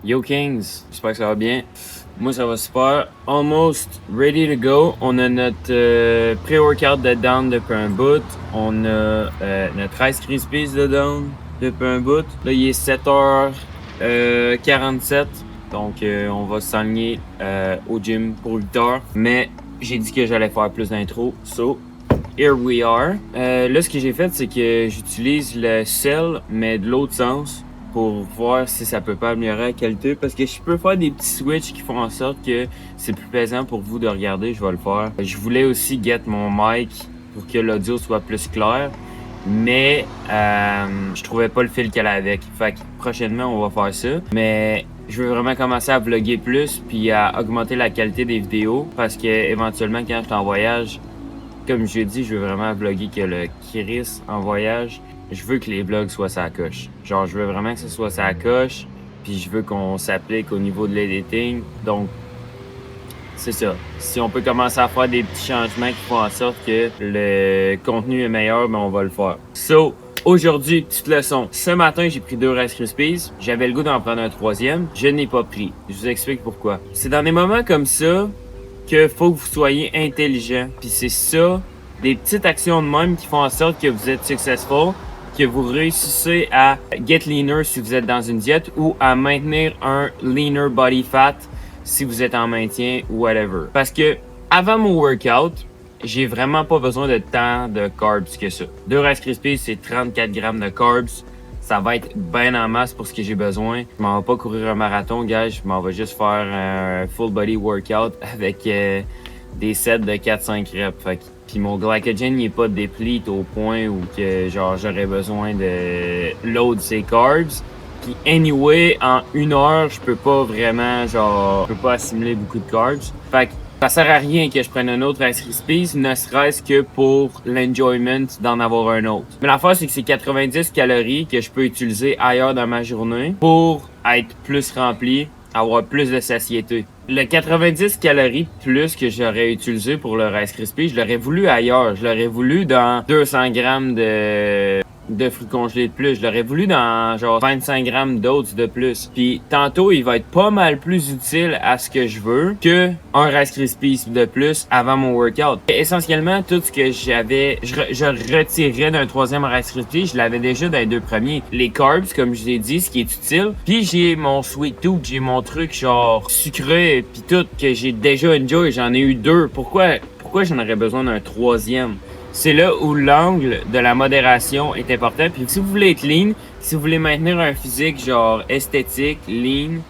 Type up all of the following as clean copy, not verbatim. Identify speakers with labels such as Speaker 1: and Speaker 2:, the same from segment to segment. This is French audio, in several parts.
Speaker 1: Yo Kings, j'espère que ça va bien. Moi ça va super. Almost ready to go. On a notre pré-workout de down depuis un bout. On a notre Rice Krispies de down depuis un bout. Là il est 7h47. Donc on va s'aligner au gym pour 8h. Mais j'ai dit que j'allais faire plus d'intro. So, here we are. Là ce que j'ai fait c'est que j'utilise le sel mais de l'autre sens, pour voir si ça peut pas améliorer la qualité, parce que je peux faire des petits switches qui font en sorte que c'est plus plaisant pour vous de regarder. Je vais le faire. Je voulais aussi get mon mic pour que l'audio soit plus clair, mais je trouvais pas le fil qu'elle avait avec. Fait que prochainement on va faire ça, mais je veux vraiment commencer à vlogger plus puis à augmenter la qualité des vidéos, parce que éventuellement quand je suis en voyage, comme je l'ai dit, je veux vraiment vlogger que le Chris en voyage. Je veux que les vlogs soient sa coche. Genre, je veux vraiment que ce soit sa coche, puis je veux qu'on s'applique au niveau de l'editing. Donc, c'est ça. Si on peut commencer à faire des petits changements qui font en sorte que le contenu est meilleur, ben on va le faire. So, aujourd'hui, petite leçon. Ce matin, j'ai pris 2 Rice Krispies. J'avais le goût d'en prendre un 3e. Je n'ai pas pris. Je vous explique pourquoi. C'est dans des moments comme ça que faut que vous soyez intelligent. Puis c'est ça, des petites actions de même qui font en sorte que vous êtes successful, que vous réussissez à get leaner si vous êtes dans une diète, ou à maintenir un leaner body fat si vous êtes en maintien ou whatever. Parce que avant mon workout, j'ai vraiment pas besoin de tant de carbs que ça. 2 Rice Krispies, c'est 34 grammes de carbs. Ça va être bien en masse pour ce que j'ai besoin. Je m'en vais pas courir un marathon, gars. Je m'en vais juste faire un full body workout avec des sets de 4-5 reps. Fait que, puis mon glycogen il est pas deplete au point où que genre j'aurais besoin de load ces carbs. Puis anyway, en 1 heure, je peux pas vraiment je peux pas assimiler beaucoup de carbs. Fait que ça sert à rien que je prenne un autre Rice Krispies, ne serait-ce que pour l'enjoyment d'en avoir un autre. Mais l'affaire, c'est que c'est 90 calories que je peux utiliser ailleurs dans ma journée pour être plus rempli, avoir plus de satiété. Le 90 calories plus que j'aurais utilisé pour le Rice Krispies, je l'aurais voulu ailleurs. Je l'aurais voulu dans 200 grammes de fruits congelés de plus. Je l'aurais voulu dans genre 25 grammes d'oats de plus. Puis tantôt, il va être pas mal plus utile à ce que je veux que un Rice Krispies de plus avant mon workout. Essentiellement, tout ce que j'avais, je retirerais d'un 3e Rice Krispies, je l'avais déjà dans les 2 premiers. Les carbs, comme je l'ai dit, ce qui est utile. Puis j'ai mon sweet tooth, j'ai mon truc genre sucré puis tout que j'ai déjà enjoy. J'en ai eu 2. Pourquoi j'en aurais besoin d'un 3e? C'est là où l'angle de la modération est important. Puis si vous voulez être lean, si vous voulez maintenir un physique genre esthétique, lean,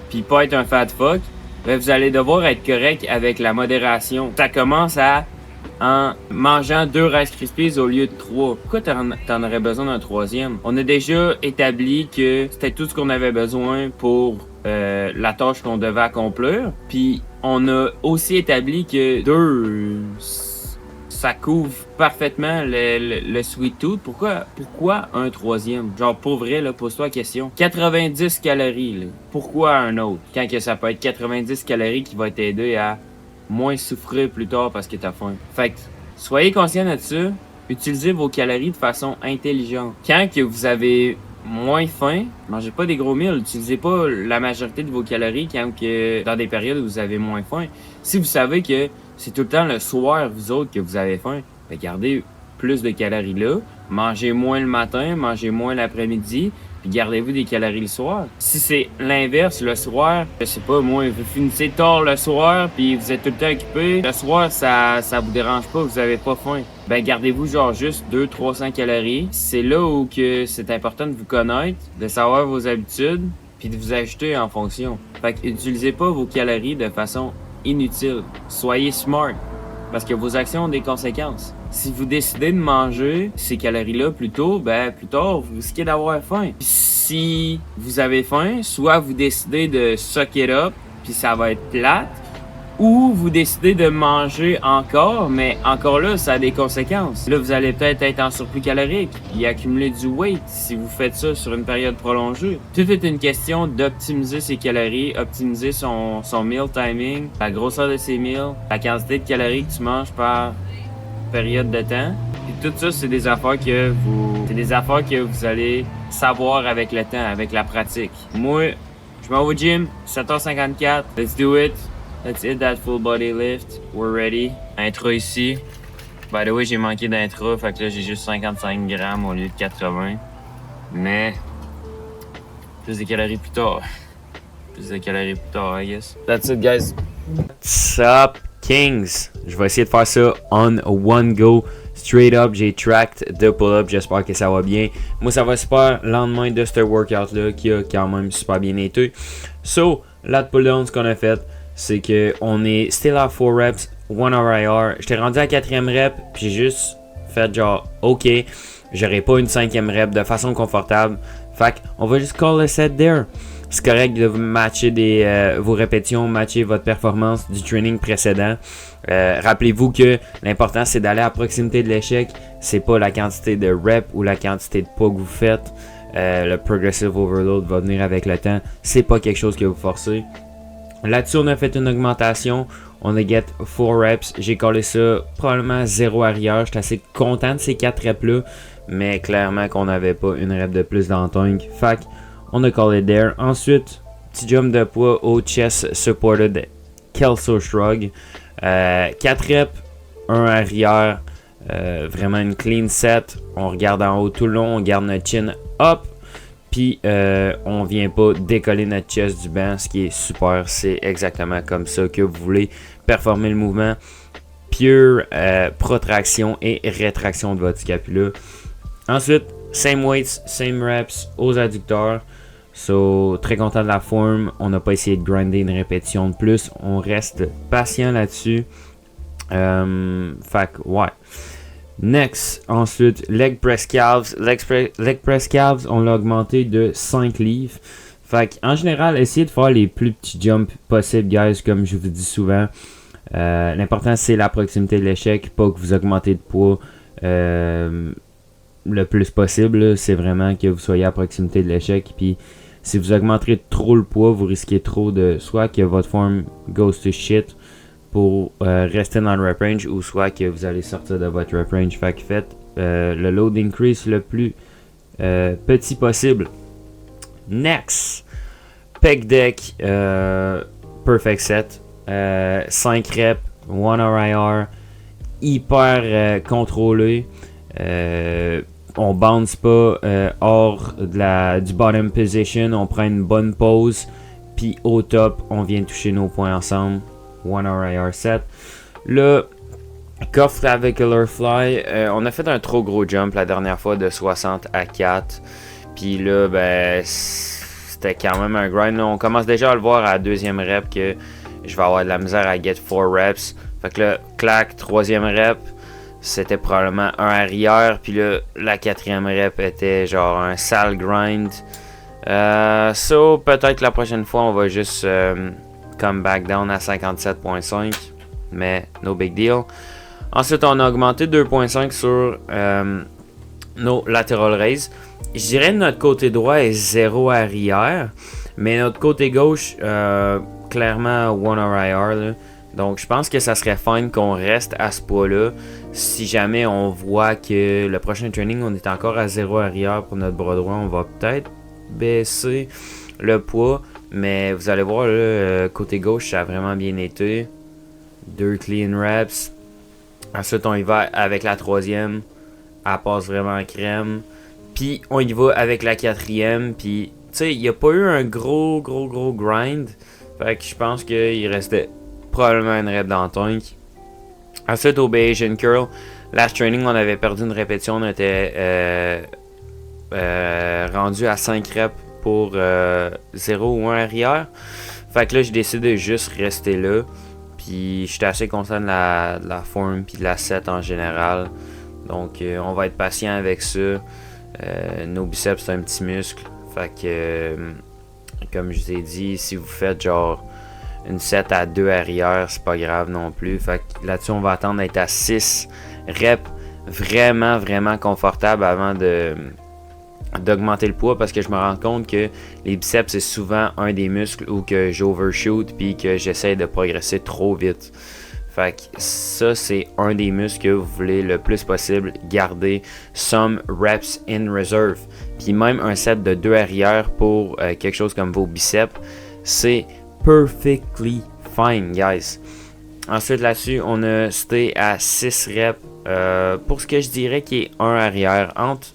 Speaker 1: puis pas être un fat fuck, ben vous allez devoir être correct avec la modération. Ça commence en mangeant 2 Rice Krispies au lieu de 3. Pourquoi t'en aurais besoin d'un 3e? On a déjà établi que c'était tout ce qu'on avait besoin pour la tâche qu'on devait accomplir. Puis on a aussi établi que 2... ça couvre parfaitement le sweet tooth. Pourquoi un 3e? Genre, pour vrai, là, pose-toi la question. 90 calories, là. Pourquoi un autre? Quand que ça peut être 90 calories qui va t'aider à moins souffrir plus tard parce que t'as faim. Fait que, soyez conscient de ça. Utilisez vos calories de façon intelligente. Quand que vous avez moins faim, mangez pas des gros meals. Utilisez pas la majorité de vos calories quand que dans des périodes où vous avez moins faim. Si vous savez que c'est tout le temps le soir, vous autres, que vous avez faim, ben gardez plus de calories là. Mangez moins le matin, mangez moins l'après-midi, puis gardez-vous des calories le soir. Si c'est l'inverse, le soir, je sais pas, moi, vous finissez tard le soir, puis vous êtes tout le temps occupé, le soir, ça vous dérange pas, vous avez pas faim. Ben gardez-vous genre juste 200-300 calories. C'est là où que c'est important de vous connaître, de savoir vos habitudes, puis de vous ajuster en fonction. Fait que utilisez pas vos calories de façon inutile. Soyez smart, parce que vos actions ont des conséquences. Si vous décidez de manger ces calories-là plus tôt, ben plus tard, vous risquez d'avoir faim. Puis si vous avez faim, soit vous décidez de suck it up, puis ça va être plate, ou vous décidez de manger encore, mais encore là, ça a des conséquences. Là, vous allez peut-être être en surplus calorique et accumuler du weight si vous faites ça sur une période prolongée. Tout est une question d'optimiser ses calories, optimiser son meal timing, la grosseur de ses meals, la quantité de calories que tu manges par période de temps. Et tout ça, c'est des affaires que vous allez savoir avec le temps, avec la pratique. Moi, Je m'en vais au gym, 7h54. Let's do it. Let's hit that full body lift. We're ready. Intro ici. By the way, j'ai manqué d'intro, fait que là j'ai juste 55 grammes au lieu de 80. Mais plus de calories plus tard. Plus de calories plus tard, I guess. That's it, guys.
Speaker 2: What's up, Kings? Je vais essayer de faire ça on one go. Straight up, j'ai tracked de pull-up. J'espère que ça va bien. Moi, ça va super lendemain de ce workout-là qui a quand même super bien été. So, là de pull-down, ce qu'on a fait, c'est qu'on est still à 4 reps, 1 RIR. J'étais rendu à 4e rep, puis j'ai juste fait genre, ok, j'aurais pas une 5e rep de façon confortable. Fait qu'on va juste call le set there. C'est correct de matcher vos répétitions, matcher votre performance du training précédent. Rappelez-vous que l'important c'est d'aller à proximité de l'échec. C'est pas la quantité de reps ou la quantité de pas que vous faites. Le progressive overload va venir avec le temps. C'est pas quelque chose que vous forcez. Là-dessus, on a fait une augmentation. On a get 4 reps. J'ai collé ça probablement 0 arrière. J'étais assez content de ces 4 reps-là. Mais clairement qu'on n'avait pas une rep de plus dans le tank. Fait on a callé there. Ensuite, petit jump de poids au chest supported Kelso Shrug. 4 reps, 1 arrière. Vraiment une clean set. On regarde en haut tout le long. On garde notre chin up. Puis on vient pas décoller notre chest du banc. Ce qui est super. C'est exactement comme ça que vous voulez performer le mouvement. Pure protraction et rétraction de votre scapula. Ensuite, same weights, same reps aux adducteurs. So, très content de la forme. On n'a pas essayé de grinder une répétition de plus. On reste patient là-dessus. Fait que, ouais. Next, ensuite, leg press calves. Leg press calves, on l'a augmenté de 5 livres. Fait que, en général, essayez de faire les plus petits jumps possibles, guys, comme je vous dis souvent. L'important, c'est la proximité de l'échec, pas que vous augmentez de poids. Le plus possible, c'est vraiment que vous soyez à proximité de l'échec. Puis si vous augmenterez trop le poids, vous risquez trop de soit que votre forme goes to shit pour rester dans le rep range, ou soit que vous allez sortir de votre rep range. Fait que faites le load increase le plus petit possible. Next, pec deck, perfect set, 5 reps, 1 RIR, hyper contrôlé. On bounce pas hors du bottom position, on prend une bonne pause, puis au top, on vient toucher nos points ensemble. 1 RIR set. Là, cuff clavicular fly, on a fait un trop gros jump la dernière fois de 60 à 4. Puis là, ben, c'était quand même un grind. Là, on commence déjà à le voir à la 2e rep que je vais avoir de la misère à get 4 reps. Fait que là, clac, 3e rep. C'était probablement un arrière, puis là, la 4e rep était genre un sale grind. So, peut-être la prochaine fois, on va juste come back down à 57.5, mais no big deal. Ensuite, on a augmenté 2.5 sur nos lateral raises. Je dirais que notre côté droit est 0 arrière, mais notre côté gauche, clairement 1 RIR, là. Donc, je pense que ça serait fine qu'on reste à ce poids-là. Si jamais on voit que le prochain training, on est encore à 0 arrière pour notre bras droit, on va peut-être baisser le poids. Mais vous allez voir, là, côté gauche, ça a vraiment bien été. 2 clean reps. Ensuite, on y va avec la 3e. Elle passe vraiment en crème. Puis, on y va avec la 4e. Puis, tu sais, il n'y a pas eu un gros grind. Fait que je pense qu'il restait probablement une rep dans le tank. Ensuite, au Bayesian Curl, last training, on avait perdu une répétition. On était rendu à 5 reps pour 0 ou 1 arrière. Fait que là, j'ai décidé de juste rester là. Puis, j'étais assez content de la forme puis de la set en général. Donc, on va être patient avec ça. Nos biceps, c'est un petit muscle. Fait que, comme je vous ai dit, si vous faites genre une set à 2 arrière, c'est pas grave non plus. Fait que là-dessus, on va attendre d'être à 6 reps vraiment confortable avant d'augmenter le poids, parce que je me rends compte que les biceps, c'est souvent un des muscles où que j'overshoot puis que j'essaie de progresser trop vite. Fait que ça, c'est un des muscles que vous voulez le plus possible garder some reps in reserve. Puis même un set de 2 arrière pour quelque chose comme vos biceps, c'est perfectly fine, guys. Ensuite, là-dessus, on a stay à 6 reps. Pour ce que je dirais qui est un arrière, entre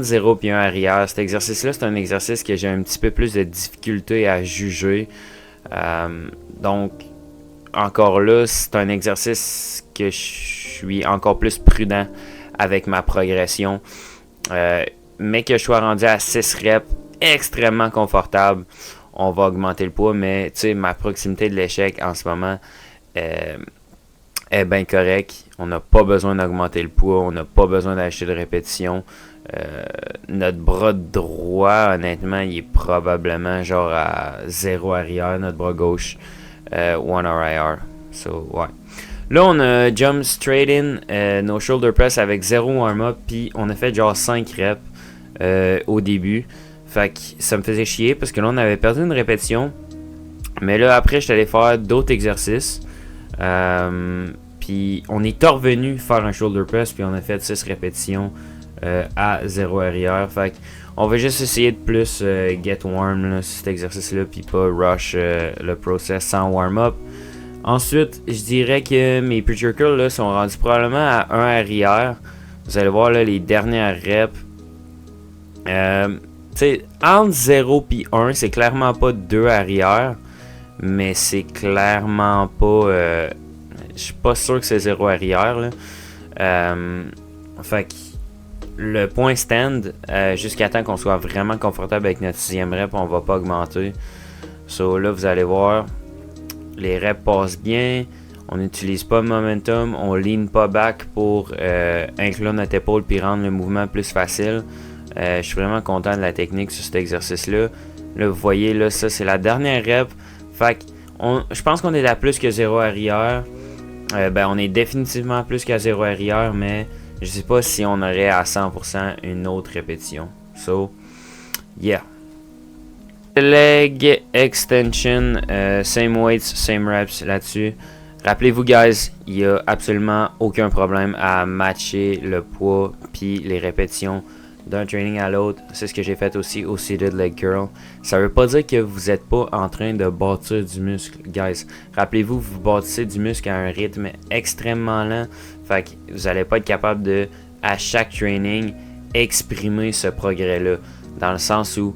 Speaker 2: 0 et 1 arrière. Cet exercice-là, c'est un exercice que j'ai un petit peu plus de difficulté à juger. Donc, encore là, c'est un exercice que je suis encore plus prudent avec ma progression. Mais que je sois rendu à 6 reps, extrêmement confortable, on va augmenter le poids. Mais tu sais, ma proximité de l'échec en ce moment est bien correcte. On n'a pas besoin d'augmenter le poids, on n'a pas besoin d'acheter de répétition. Notre bras droit, honnêtement, il est probablement genre à 0 arrière. Notre bras gauche, 1 RIR. So, ouais. Là, on a jump straight in nos shoulder press avec 0 warm-up. Puis on a fait genre 5 reps au début. Fait que ça me faisait chier parce que là, on avait perdu une répétition. Mais là, après, j'étais allé faire d'autres exercices. Puis on est revenu faire un shoulder press. Puis on a fait 6 répétitions à 0 arrière. Fait on va juste essayer de plus get warm là, cet exercice-là. Puis pas rush le process sans warm-up. Ensuite, je dirais que mes preacher curls là, sont rendus probablement à 1 arrière. Vous allez voir là, les dernières reps. Entre 0 et 1, c'est clairement pas 2 arrière. Mais c'est clairement pas... je suis pas sûr que c'est 0 arrière. Là. Fait que le point stand, jusqu'à temps qu'on soit vraiment confortable avec notre 6e rep, on va pas augmenter. So là, vous allez voir, les reps passent bien. On n'utilise pas le momentum. On lean pas back pour inclure notre épaule puis rendre le mouvement plus facile. Je suis vraiment content de la technique sur cet exercice-là. Là, vous voyez, là, ça, c'est la dernière rep. Fait que je pense qu'on est à plus que 0 arrière. On est définitivement plus qu'à 0 arrière, mais je sais pas si on aurait à 100% une autre répétition. So, yeah. Leg extension, same weights, same reps là-dessus. Rappelez-vous, guys, il n'y a absolument aucun problème à matcher le poids puis les répétitions d'un training à l'autre. C'est ce que j'ai fait aussi au seated leg curl. Ça veut pas dire que vous n'êtes pas en train de bâtir du muscle, guys. Rappelez-vous, vous bâtissez du muscle à un rythme extrêmement lent. Fait que vous n'allez pas être capable de, à chaque training, exprimer ce progrès-là. Dans le sens où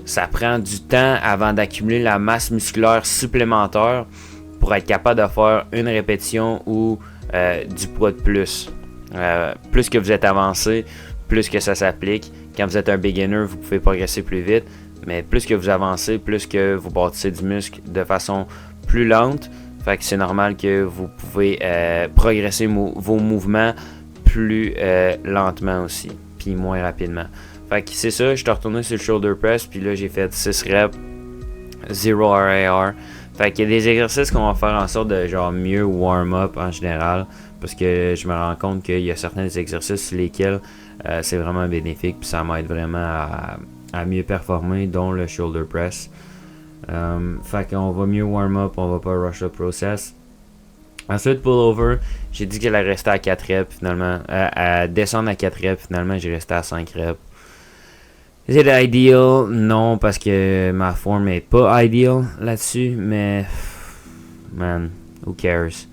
Speaker 2: ça prend du temps avant d'accumuler la masse musculaire supplémentaire pour être capable de faire une répétition ou du poids de plus. Plus que vous êtes avancé, plus que ça s'applique. Quand vous êtes un beginner, vous pouvez progresser plus vite. Mais plus que vous avancez, plus que vous bâtissez du muscle de façon plus lente. Fait que c'est normal que vous pouvez progresser vos mouvements plus lentement aussi. Puis moins rapidement. Fait que c'est ça, je suis retourné sur le shoulder press. Puis là, j'ai fait 6 reps. 0 RIR. Fait qu'il y a des exercices qu'on va faire en sorte de genre mieux warm-up en général. Parce que je me rends compte qu'il y a certains exercices sur lesquels c'est vraiment bénéfique. Puis ça m'aide vraiment à mieux performer, dont le shoulder press. Fait qu'on va mieux warm-up, on va pas rush le process. Ensuite, pull-over, j'ai dit qu'elle allait rester à 4 reps finalement. À descendre à 4 reps, finalement j'ai resté à 5 reps. Is it ideal? Non, parce que ma forme est pas ideal là-dessus, mais man, who cares?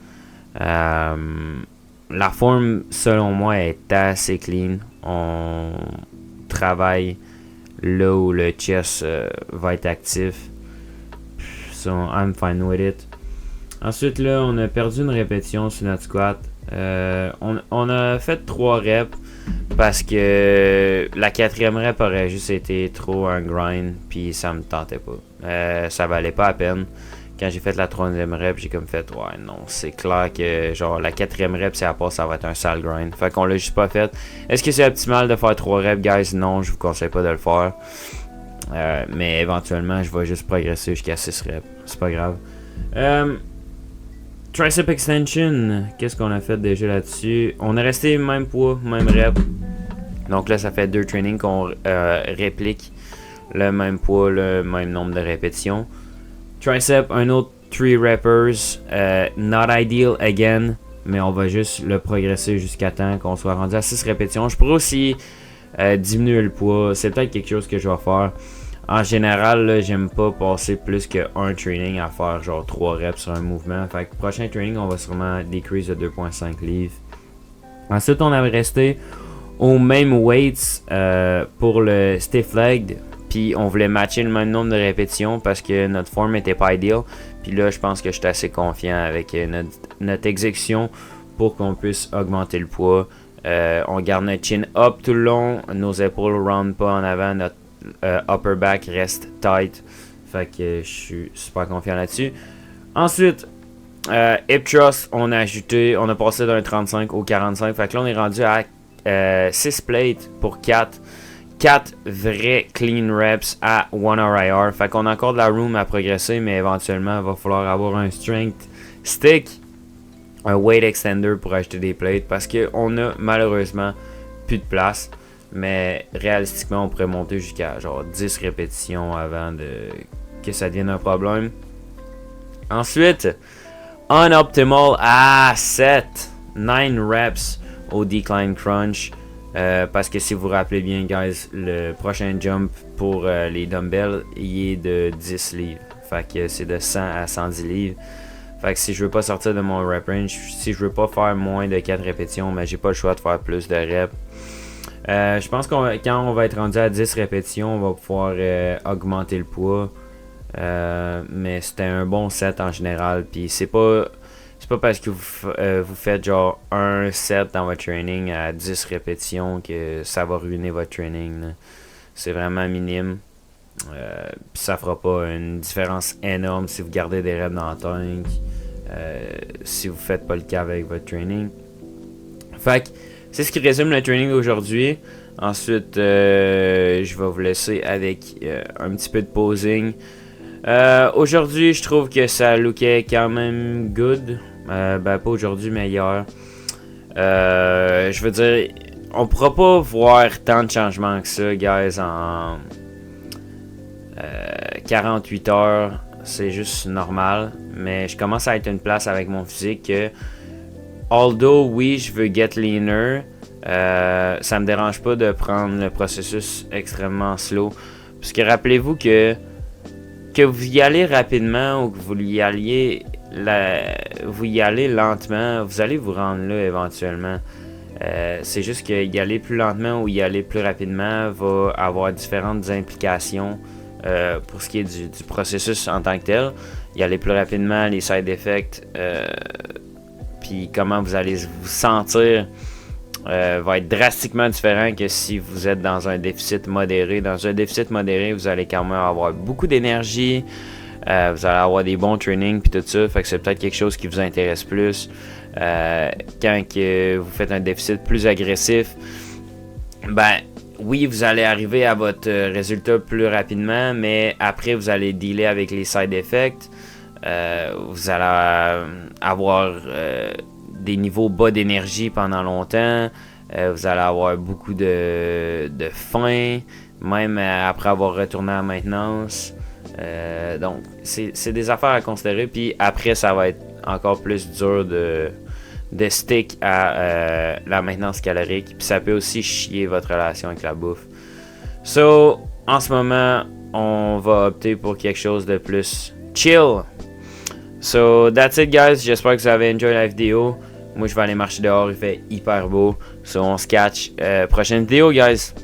Speaker 2: La forme, selon moi, est assez clean. On travaille là où le chest va être actif. So, I'm fine with it. Ensuite, là, on a perdu une répétition sur notre squat. On a fait 3 reps parce que la 4e rep aurait juste été trop un grind, puis ça me tentait pas. Ça valait pas la peine. Quand j'ai fait la 3e rep, j'ai comme fait, ouais, non, c'est clair que genre la 4e rep, c'est à part, ça va être un sale grind. Fait qu'on l'a juste pas fait. Est-ce que c'est optimal de faire 3 reps, guys? Non, je vous conseille pas de le faire. Mais éventuellement, je vais juste progresser jusqu'à 6 reps. C'est pas grave. Tricep extension, qu'est-ce qu'on a fait déjà là-dessus? On est resté même poids, même rep. Donc là, ça fait 2 trainings qu'on réplique le même poids, le même nombre de répétitions. Tricep, un autre 3 reppers. Not ideal again, mais on va juste le progresser jusqu'à temps qu'on soit rendu à 6 répétitions. Je pourrais aussi diminuer le poids. C'est peut-être quelque chose que je vais faire. En général, là, j'aime pas passer plus que un training à faire genre 3 reps sur un mouvement. Fait que prochain training, on va sûrement decrease de 2.5 livres. Ensuite, on avait resté au même weights pour le stiff leg. Puis on voulait matcher le même nombre de répétitions parce que notre forme était pas ideal. Puis là, je pense que je suis assez confiant avec notre exécution pour qu'on puisse augmenter le poids. On garde notre chin up tout le long. Nos épaules ne round pas en avant. Notre upper back reste tight. Fait que je suis super confiant là-dessus. Ensuite, hip thrust, on a passé d'un 35 au 45. Fait que là, on est rendu à 6 plates pour 4 vrais clean reps à 1 RIR. Fait qu'on a encore de la room à progresser, mais éventuellement, il va falloir avoir un strength stick, un weight extender pour acheter des plates parce qu'on a malheureusement plus de place. Mais réalistiquement, on pourrait monter jusqu'à genre 10 répétitions avant que ça devienne un problème. Ensuite, unoptimal à 9 reps au decline crunch. Parce que si vous vous rappelez bien, guys, le prochain jump pour les dumbbells, il est de 10 livres. Fait que c'est de 100 à 110 livres. Fait que si je veux pas sortir de mon rep range, si je veux pas faire moins de 4 répétitions, mais j'ai pas le choix de faire plus de reps. Je pense que quand on va être rendu à 10 répétitions, on va pouvoir augmenter le poids. Mais c'était un bon set en général. Puis c'est pas parce que vous faites genre un set dans votre training à 10 répétitions que ça va ruiner votre training. Là. C'est vraiment minime. Puis ça fera pas une différence énorme si vous gardez des reps dans le tank. Si vous faites pas le cas avec votre training. Fait que c'est ce qui résume le training d'aujourd'hui. Ensuite, je vais vous laisser avec un petit peu de posing. Aujourd'hui, je trouve que ça lookait quand même good. Pas aujourd'hui, mais hier. Je veux dire, on pourra pas voir tant de changements que ça, guys, en 48 heures. C'est juste normal. Mais je commence à être une place avec mon physique que, although, oui, je veux get leaner, ça me dérange pas de prendre le processus extrêmement slow. Parce que rappelez-vous que vous y allez rapidement ou que vous y allez lentement, vous allez vous rendre là éventuellement. C'est juste que y aller plus lentement ou y aller plus rapidement va avoir différentes implications pour ce qui est du processus en tant que tel. Y aller plus rapidement, les side effects, puis comment vous allez vous sentir va être drastiquement différent que si vous êtes dans un déficit modéré. Dans un déficit modéré, vous allez quand même avoir beaucoup d'énergie, vous allez avoir des bons trainings puis tout ça, fait que c'est peut-être quelque chose qui vous intéresse plus. Quand que vous faites un déficit plus agressif, ben oui, vous allez arriver à votre résultat plus rapidement, mais après vous allez dealer avec les side effects. Vous allez avoir des niveaux bas d'énergie pendant longtemps. Vous allez avoir beaucoup de faim, même après avoir retourné à la maintenance. Donc, c'est des affaires à considérer. Puis après, ça va être encore plus dur de stick à la maintenance calorique. Puis ça peut aussi chier votre relation avec la bouffe. So, en ce moment, on va opter pour quelque chose de plus chill. So, that's it, guys. J'espère que vous avez enjoyé la vidéo. Moi, je vais aller marcher dehors. Il fait hyper beau. So, on se catch. Prochaine vidéo, guys.